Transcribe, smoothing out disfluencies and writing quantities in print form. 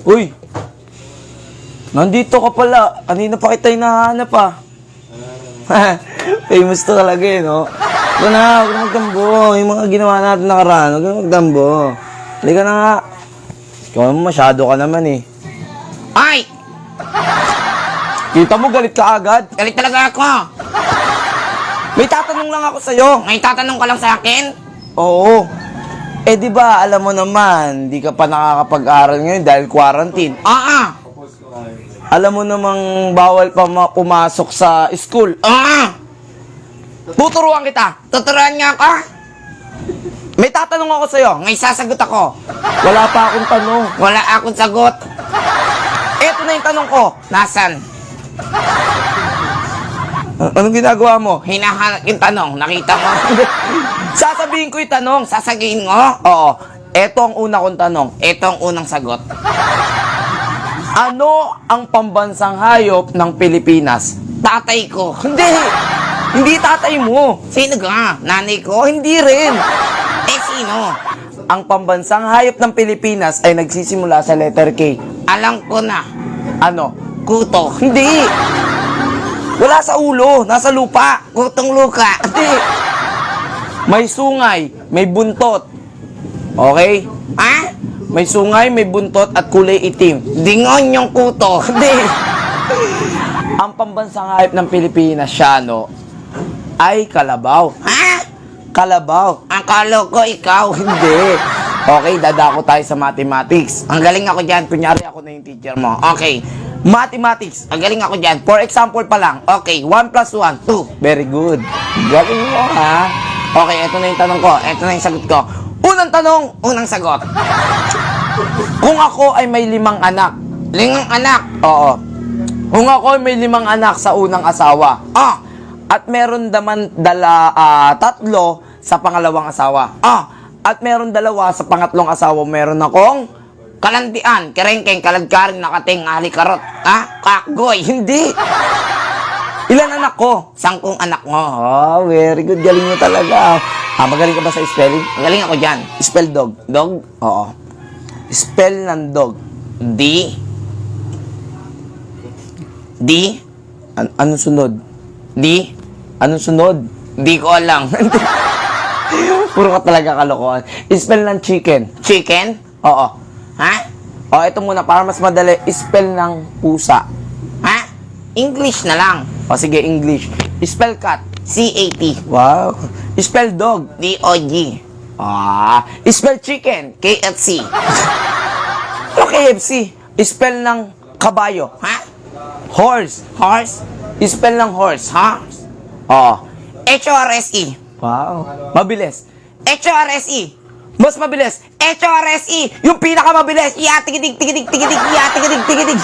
Uy! Nandito ka pala. Kanina pa kita hinahanap ah. Famous to talaga eh, no? Huwag na magdambo. Yung mga ginawa natin nakaraan, huwag na magdambo. Halika na nga. Ikaw naman masyado ka naman eh. Ay! Kita mo, galit ka agad. Galit talaga ako. May tatanong lang ako sa'yo. May tatanong ka lang sa akin? Oo. Eh di ba, alam mo naman, di ka pa nakakapag-aral ngayon dahil quarantine. Oo. Alam mo namang bawal pa pumasok sa school. Oo. Tuturuan kita. Tuturuan niya ako? May tatanong ako sa'yo. May sasagot ako. Wala pa akong tanong. Wala akong sagot. Eto na yung tanong ko. Nasaan? Anong ginagawa mo? Hinahanap yung tanong. Nakita mo? Sasabihin ko yung tanong. Sasagihin mo? Oo. Eto ang una kong tanong. Ito ang unang sagot. Ano ang pambansang hayop ng Pilipinas? Tatay ko. Hindi! Hindi tatay mo. Sino ka? Nanay ko? Hindi rin. Eh, sino? Ang pambansang hayop ng Pilipinas ay nagsisimula sa letter K. Alam ko na. Ano? Kuto. Hindi! Wala sa ulo. Nasa lupa. Kutong luka. Hindi! May sungay, may buntot. Okay? Ha? May sungay, may buntot at kulay itim. Dingon yung kuto. Hindi! Ang pambansang hayop ng Pilipinas, Shano, ay kalabaw. Ha? Kalabaw. Akala ko ikaw. Hindi. Okay, dadako tayo sa mathematics. Ang galing ako dyan. Kunyari ako na yung teacher mo. Okay. Mathematics. Ang galing ako dyan. For example pa lang. Okay. 1 plus 1, 2. Very good. Galing mo, ha? Okay, ito na yung tanong ko. Ito na yung sagot ko. Unang tanong, Unang sagot. kung ako ay may 5 anak. 5 anak. Oo. Kung ako ay may 5 anak sa unang asawa. Oh. At meron naman 3 sa pangalawang asawa. Oh. At meron 2 sa pangatlong asawa. Meron akong... Kalandian. Kerengkeng. Kaladkarin. Nakating. Alikarot. Ha? Kakgoy. Hindi. Ilan anak ko? 10 anak mo. Oh, very good. Galing mo talaga. Magaling ka ba sa spelling? Ang galing ako dyan. Spell dog. Dog. Oo. Spell ng dog. D. D. Anong sunod? D. Anong sunod? Di ko alam. Puro ka talaga kalokohan. Spell ng chicken. Chicken? Oo. Ha? O, ito muna. Para mas madali. Spell ng pusa. Ha? English na lang. O, sige, English. Spell cat. C-A-T. Wow. Spell dog. D-O-G. Spell chicken. K-F-C. O, KFC. Spell ng kabayo. Ha? Horse. Horse? Spell ng horse. Horse? Oo. H-O-R-S-E. Wow. Mabilis. H-O-R-S-E. Mas mabilis. H-O-R-S-E. Yung pinakamabilis. Ya, tigidig, tigidig, tigidig, ya, tigidig, tigidig.